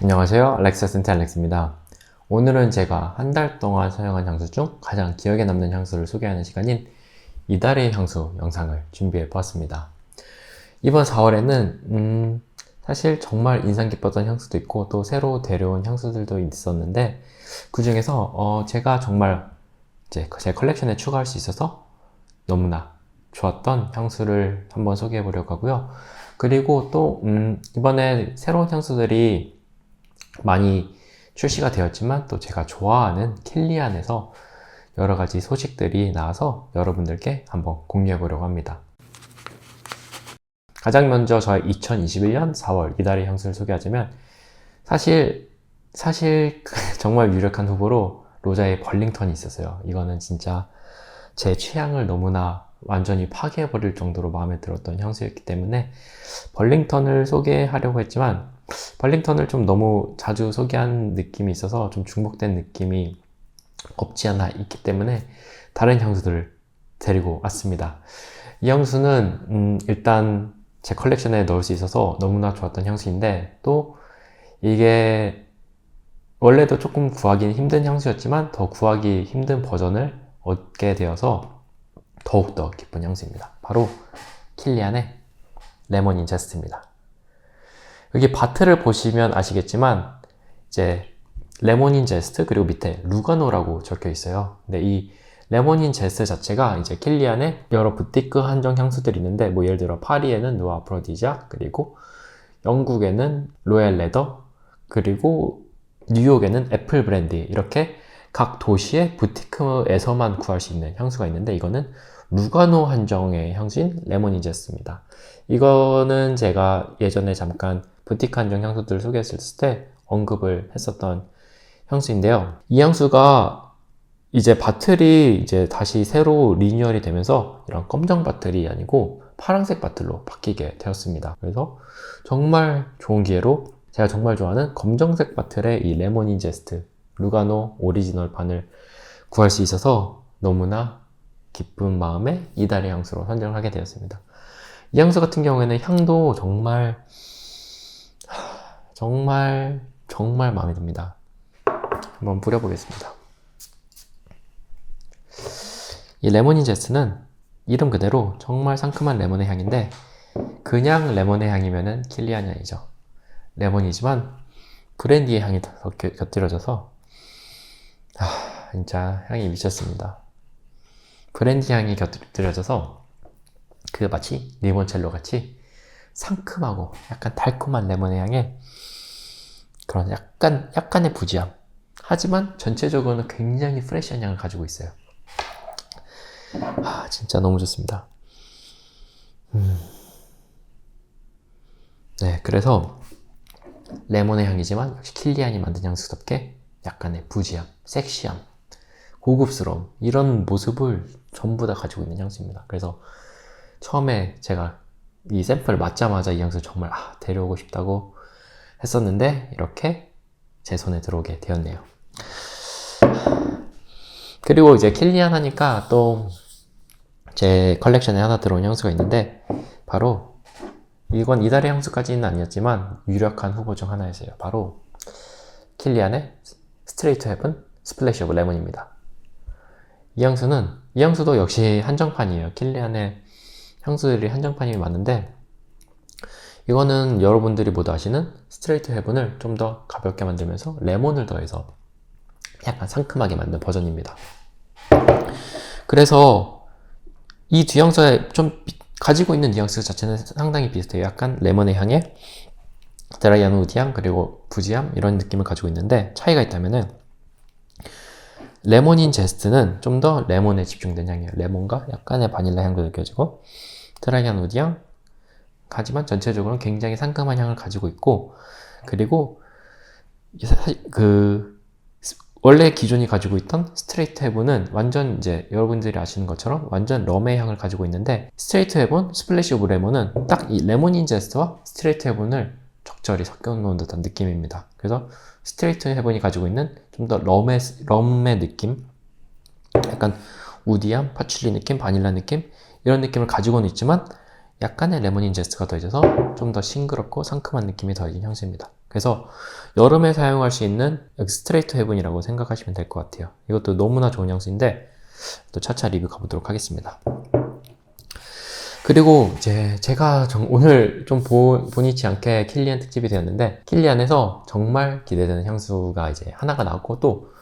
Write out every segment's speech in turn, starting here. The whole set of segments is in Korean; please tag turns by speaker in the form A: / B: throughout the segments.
A: 안녕하세요. 알렉스 센트 알렉스입니다. 오늘은 제가 한 달 동안 사용한 향수 중 가장 기억에 남는 향수를 소개하는 시간인 이달의 향수 영상을 준비해 보았습니다. 이번 4월에는 사실 정말 인상 깊었던 향수도 있고 또 새로 데려온 향수들도 있었는데 그 중에서 제가 정말 제 컬렉션에 추가할 수 있어서 너무나 좋았던 향수를 한번 소개해 보려고 하고요. 그리고 또 이번에 새로운 향수들이 많이 출시가 되었지만 또 제가 좋아하는 킬리안에서 여러 가지 소식들이 나와서 여러분들께 한번 공유해 보려고 합니다. 가장 먼저 저의 2021년 4월 이달의 향수를 소개하자면 사실 정말 유력한 후보로 로자의 벌링턴이 있었어요. 이거는 진짜 제 취향을 너무나 완전히 파괴해버릴 정도로 마음에 들었던 향수였기 때문에 벌링턴을 소개하려고 했지만 벌링턴을 좀 너무 자주 소개한 느낌이 있어서 좀 중복된 느낌이 없지 않아 있기 때문에 다른 향수들을 데리고 왔습니다. 이 향수는 일단 제 컬렉션에 넣을 수 있어서 너무나 좋았던 향수인데 또 이게 원래도 조금 구하기 힘든 향수였지만 더 구하기 힘든 버전을 얻게 되어서 더욱더 기쁜 향수입니다. 바로 킬리안의 레몬 인 제스트입니다. 여기 바트를 보시면 아시겠지만 이제 레몬인 제스트 그리고 밑에 루가노라고 적혀 있어요. 근데 이 레몬인 제스트 자체가 이제 킬리안의 여러 부티크 한정 향수들이 있는데 뭐 예를 들어 파리에는 누아 아프로디자, 그리고 영국에는 로얄 레더, 그리고 뉴욕에는 애플 브랜디, 이렇게 각 도시의 부티크에서만 구할 수 있는 향수가 있는데 이거는 루가노 한정의 향수인 레몬인 제스트입니다. 이거는 제가 예전에 잠깐 부티크 한정 향수들 소개했을 때 언급을 했었던 향수인데요. 이 향수가 이제 바틀이 이제 다시 새로 리뉴얼이 되면서 이런 검정 바틀이 아니고 파란색 바틀로 바뀌게 되었습니다. 그래서 정말 좋은 기회로 제가 정말 좋아하는 검정색 바틀의 이 레몬인 제스트 루가노 오리지널 판을 구할 수 있어서 너무나 기쁜 마음에 이달의 향수로 선정을 하게 되었습니다. 이 향수 같은 경우에는 향도 정말 마음에 듭니다. 한번 뿌려보겠습니다. 이 레몬인 제스는 이름 그대로 정말 상큼한 레몬의 향인데 그냥 레몬의 향이면은 킬리안이 아니죠. 레몬이지만 브랜디의 향이 곁들여져서 진짜 향이 미쳤습니다. 브랜디 향이 곁들여져서 그 마치 리몬첼로 같이 상큼하고 약간 달콤한 레몬의 향에 그런 약간의 부지함, 하지만 전체적으로는 굉장히 프레시한 향을 가지고 있어요. 진짜 너무 좋습니다. 네, 그래서 레몬의 향이지만 역시 킬리안이 만든 향수답게 약간의 부지함, 섹시함, 고급스러움, 이런 모습을 전부 다 가지고 있는 향수입니다. 그래서 처음에 제가 이 샘플을 맞자마자 이 향수를 정말 데려오고 싶다고 했었는데 이렇게 제 손에 들어오게 되었네요. 그리고 이제 킬리안 하니까 또 제 컬렉션에 하나 들어온 향수가 있는데 바로 이건 이달의 향수까지는 아니었지만 유력한 후보 중 하나였어요. 바로 킬리안의 스트레이트 헤븐 스플래시 오브 레몬입니다. 이 향수도 역시 한정판이에요. 킬리안의 향수들이 한정판이 많은데 이거는 여러분들이 모두 아시는 스트레이트 헤븐을 좀 더 가볍게 만들면서 레몬을 더해서 약간 상큼하게 만든 버전입니다. 그래서 이 두 향수에 좀 가지고 있는 뉘앙스 자체는 상당히 비슷해요. 약간 레몬의 향에 드라이한 우디 향 그리고 부지함 이런 느낌을 가지고 있는데 차이가 있다면은 레몬인 제스트는 좀 더 레몬에 집중된 향이에요. 레몬과 약간의 바닐라 향도 느껴지고 드라이한 우디 향, 하지만 전체적으로는 굉장히 상큼한 향을 가지고 있고 그리고 원래 기존이 가지고 있던 스트레이트 헤븐은 완전 이제 여러분들이 아시는 것처럼 완전 럼의 향을 가지고 있는데 스트레이트 헤븐 스플래시 오브 레몬은 딱 이 레몬인 제스트와 스트레이트 헤븐을 적절히 섞어 놓은 듯한 느낌입니다. 그래서 스트레이트 헤븐이 가지고 있는 좀 더 럼의 느낌, 약간 우디함, 파출리 느낌, 바닐라 느낌 이런 느낌을 가지고는 있지만 약간의 레몬인 제스트가 더해져서 좀 더 싱그럽고 상큼한 느낌이 더해진 향수입니다. 그래서 여름에 사용할 수 있는 스트레이트 헤븐이라고 생각하시면 될 것 같아요. 이것도 너무나 좋은 향수인데 또 차차 리뷰 가보도록 하겠습니다. 그리고 이제 제가 오늘 좀 본의치 않게 킬리안 특집이 되었는데, 킬리안에서 정말 기대되는 향수가 이제 하나가 나왔고, 또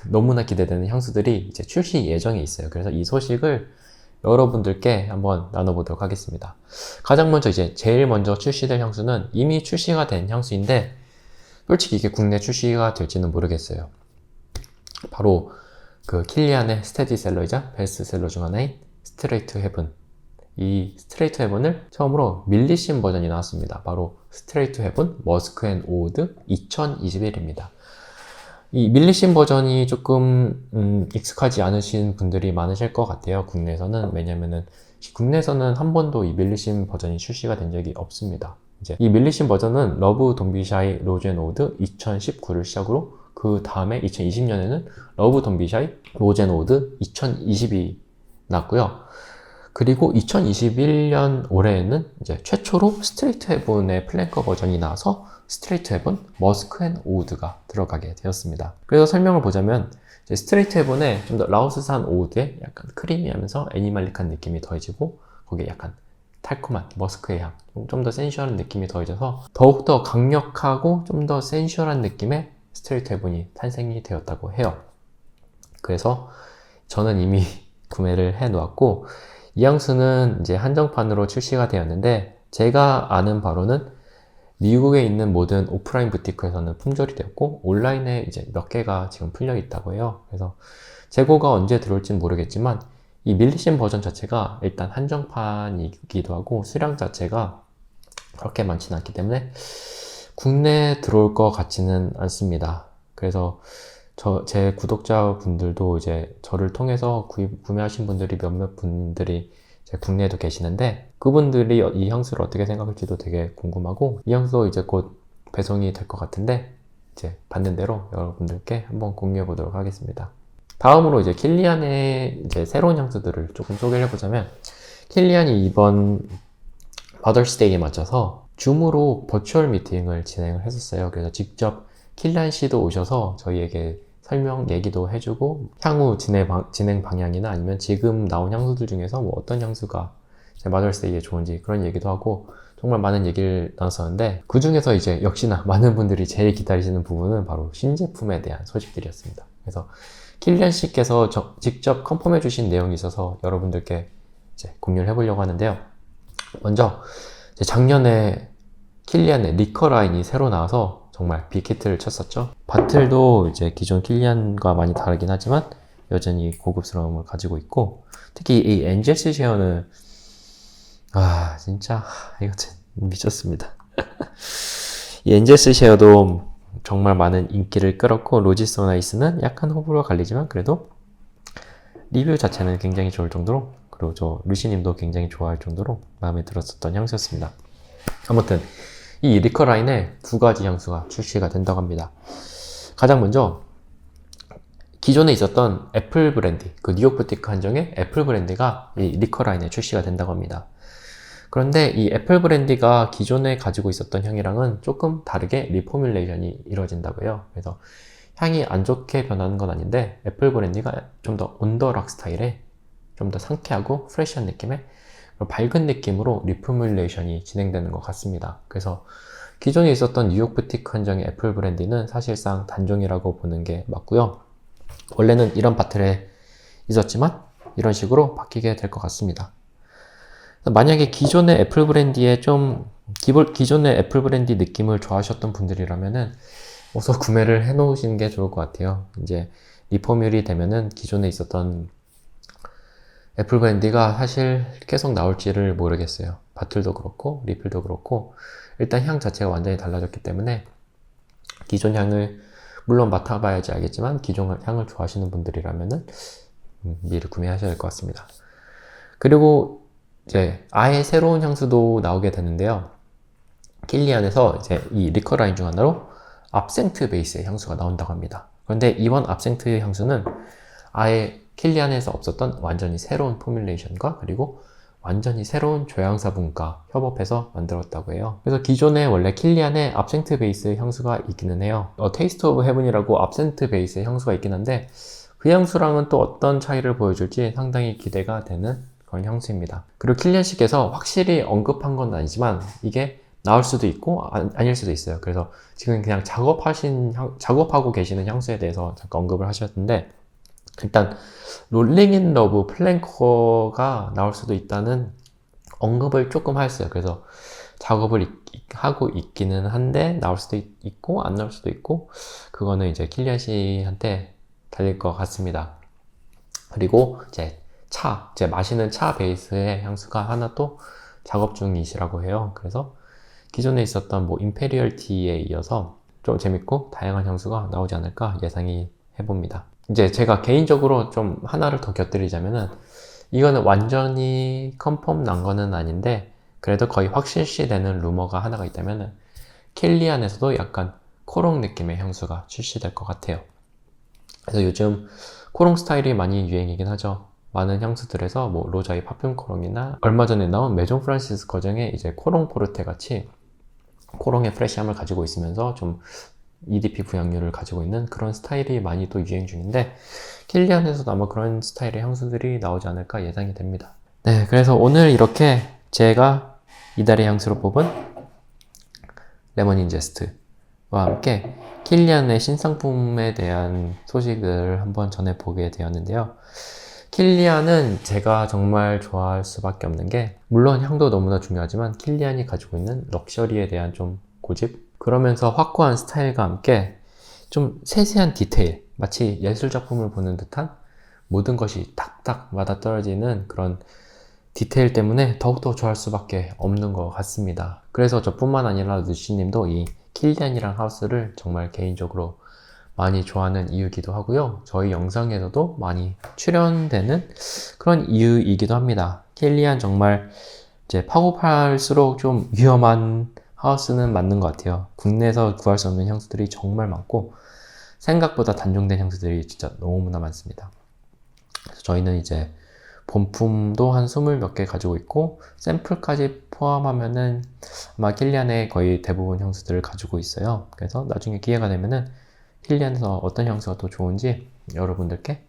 A: 너무나 기대되는 향수들이 이제 출시 예정에 있어요. 그래서 이 소식을 여러분들께 한번 나눠보도록 하겠습니다. 가장 먼저 제일 먼저 출시될 향수는 이미 출시가 된 향수인데, 솔직히 이게 국내 출시가 될지는 모르겠어요. 바로 그 킬리안의 스테디셀러이자 베스트셀러 중 하나인 스트레이트 헤븐. 이 스트레이트 헤븐을 처음으로 밀리심 버전이 나왔습니다. 바로 스트레이트 헤븐 머스크 앤 오드 2021입니다. 이 밀리심 버전이 조금 익숙하지 않으신 분들이 많으실 것 같아요. 국내에서는. 왜냐면은 국내에서는 한 번도 이 밀리심 버전이 출시가 된 적이 없습니다. 이제 이 밀리심 버전은 러브 돈비샤이 로즈 앤 오드 2019를 시작으로, 그 다음에 2020년에는 러브 돈비샤이 로즈 앤 오드 2020이 났고요. 그리고 2021년 올해에는 이제 최초로 스트레이트 헤븐의 플랭커 버전이 나와서 스트레이트 헤븐 머스크 앤 오드가 들어가게 되었습니다. 그래서 설명을 보자면 이제 스트레이트 헤븐에 좀 더 라오스산 오드에 약간 크리미하면서 애니말릭한 느낌이 더해지고, 거기에 약간 달콤한 머스크의 향, 좀 더 센슈얼한 느낌이 더해져서 더욱더 강력하고 좀 더 센슈얼한 느낌의 스트레이트 헤븐이 탄생이 되었다고 해요. 그래서 저는 이미 구매를 해 놓았고, 이 향수는 이제 한정판으로 출시가 되었는데, 제가 아는 바로는 미국에 있는 모든 오프라인 부티크에서는 품절이 되었고, 온라인에 이제 몇 개가 지금 풀려 있다고 해요. 그래서 재고가 언제 들어올지는 모르겠지만, 이 밀리심 버전 자체가 일단 한정판이기도 하고 수량 자체가 그렇게 많지는 않기 때문에 국내에 들어올 것 같지는 않습니다. 그래서 제 구독자분들도 이제 저를 통해서 구매하신 분들이 몇몇 분들이 이제 국내에도 계시는데, 그분들이 이 향수를 어떻게 생각할지도 되게 궁금하고, 이 향수도 이제 곧 배송이 될 것 같은데, 이제 받는 대로 여러분들께 한번 공유해 보도록 하겠습니다. 다음으로 이제 킬리안의 이제 새로운 향수들을 조금 소개를 해보자면, 킬리안이 이번 마더스데이에 맞춰서 줌으로 버추얼 미팅을 진행을 했었어요. 그래서 직접 킬리안 씨도 오셔서 저희에게 설명 얘기도 해주고, 향후 진행 방향이나 아니면 지금 나온 향수들 중에서 뭐 어떤 향수가 마더스데이에 좋은지 그런 얘기도 하고, 정말 많은 얘기를 나눴었는데, 그 중에서 이제 역시나 많은 분들이 제일 기다리시는 부분은 바로 신제품에 대한 소식들이었습니다. 그래서 킬리안 씨께서 직접 컨펌해 주신 내용이 있어서 여러분들께 이제 공유를 해보려고 하는데요. 먼저 작년에 킬리안의 리커 라인이 새로 나와서 정말 빅히트를 쳤었죠. 바틀도 이제 기존 킬리안과 많이 다르긴 하지만 여전히 고급스러움을 가지고 있고, 특히 이 엔젤스 쉐어는 진짜 이거 미쳤습니다. 이 엔젤스 쉐어도 정말 많은 인기를 끌었고, 로지스 온 아이스는 약간 호불호가 갈리지만 그래도 리뷰 자체는 굉장히 좋을 정도로, 그리고 저 루시님도 굉장히 좋아할 정도로 마음에 들었었던 향수였습니다. 아무튼 이 리커 라인에 두 가지 향수가 출시가 된다고 합니다. 가장 먼저 기존에 있었던 애플 브랜드, 그 뉴욕 부티크 한정의 애플 브랜드가 이 리커 라인에 출시가 된다고 합니다. 그런데 이 애플 브랜드가 기존에 가지고 있었던 향이랑은 조금 다르게 리포뮬레이션이 이루어진다고 해요. 그래서 향이 안 좋게 변하는 건 아닌데, 애플 브랜드가 좀 더 온더락 스타일의 좀 더 상쾌하고 프레시한 느낌의 밝은 느낌으로 리포뮬레이션이 진행되는 것 같습니다. 그래서 기존에 있었던 뉴욕 부티크 한정의 애플 브랜드는 사실상 단종이라고 보는 게 맞고요. 원래는 이런 바틀에 있었지만 이런 식으로 바뀌게 될 것 같습니다. 만약에 기존의 애플 브랜디의 기존의 애플 브랜디 느낌을 좋아하셨던 분들이라면은 어서 구매를 해 놓으시는 게 좋을 것 같아요. 이제 리포뮬이 되면은 기존에 있었던 애플 브랜디가 사실 계속 나올지를 모르겠어요. 바틀도 그렇고 리필도 그렇고 일단 향 자체가 완전히 달라졌기 때문에 기존 향을 물론 맡아봐야지 알겠지만 기존 향을 좋아하시는 분들이라면은 미리 구매하셔야 될 것 같습니다. 그리고 이제 아예 새로운 향수도 나오게 되는데요. 킬리안에서 이제 이 리커 라인 중 하나로 압센트 베이스의 향수가 나온다고 합니다. 그런데 이번 압센트 향수는 아예 킬리안에서 없었던 완전히 새로운 포뮬레이션과 그리고 완전히 새로운 조향사분과 협업해서 만들었다고 해요. 그래서 기존에 원래 킬리안에 압센트 베이스 향수가 있기는 해요. 테이스트 오브 헤븐이라고 압센트 베이스의 향수가 있긴 한데 그 향수랑은 또 어떤 차이를 보여줄지 상당히 기대가 되는 그런 향수입니다. 그리고 킬리안식에서 확실히 언급한 건 아니지만 이게 나올 수도 있고 아닐 수도 있어요. 그래서 지금 그냥 작업하고 계시는 향수에 대해서 잠깐 언급을 하셨는데, 일단 롤링 인 러브 플랭커가 나올 수도 있다는 언급을 조금 하였어요. 그래서 작업을 하고 있기는 한데 나올 수도 있고 안 나올 수도 있고, 그거는 이제 킬리안 씨한테 달릴 것 같습니다. 그리고 이제 마시는 차 베이스의 향수가 하나 또 작업 중이시라고 해요. 그래서 기존에 있었던 뭐 임페리얼 티에 이어서 좀 재밌고 다양한 향수가 나오지 않을까 예상이 해봅니다. 이제 제가 개인적으로 좀 하나를 더 곁들이자면은, 이거는 완전히 컨펌 난 거는 아닌데 그래도 거의 확실시 되는 루머가 하나가 있다면은, 킬리안에서도 약간 코롱 느낌의 향수가 출시될 것 같아요. 그래서 요즘 코롱 스타일이 많이 유행이긴 하죠. 많은 향수들에서 뭐 로자의 파듐 코롱이나 얼마 전에 나온 메종 프란시스 거정의 이제 코롱 포르테 같이 코롱의 프레시함을 가지고 있으면서 좀 EDP 부양률을 가지고 있는 그런 스타일이 많이 또 유행 중인데, 킬리안에서도 아마 그런 스타일의 향수들이 나오지 않을까 예상이 됩니다. 네, 그래서 오늘 이렇게 제가 이달의 향수로 뽑은 레몬 인제스트와 함께 킬리안의 신상품에 대한 소식을 한번 전해보게 되었는데요. 킬리안은 제가 정말 좋아할 수밖에 없는 게, 물론 향도 너무나 중요하지만 킬리안이 가지고 있는 럭셔리에 대한 좀 고집, 그러면서 확고한 스타일과 함께 좀 세세한 디테일, 마치 예술작품을 보는 듯한 모든 것이 딱딱 맞아떨어지는 그런 디테일 때문에 더욱더 좋아할 수밖에 없는 것 같습니다. 그래서 저뿐만 아니라 누시님도 이 킬리안이란 하우스를 정말 개인적으로 많이 좋아하는 이유이기도 하고요. 저희 영상에서도 많이 출연되는 그런 이유이기도 합니다. 킬리안 정말 이제 파고 팔수록 좀 위험한 하우스는 맞는 것 같아요. 국내에서 구할 수 없는 향수들이 정말 많고 생각보다 단종된 향수들이 진짜 너무나 많습니다. 그래서 저희는 이제 본품도 한 20 몇 개 가지고 있고 샘플까지 포함하면은 아마 킬리안의 거의 대부분 향수들을 가지고 있어요. 그래서 나중에 기회가 되면은 킬리안에서 어떤 향수가 더 좋은지 여러분들께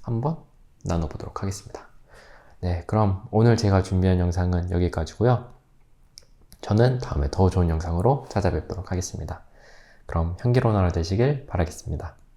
A: 한번 나눠보도록 하겠습니다. 네, 그럼 오늘 제가 준비한 영상은 여기까지고요. 저는 다음에 더 좋은 영상으로 찾아뵙도록 하겠습니다. 그럼 향기로운 하루 되시길 바라겠습니다.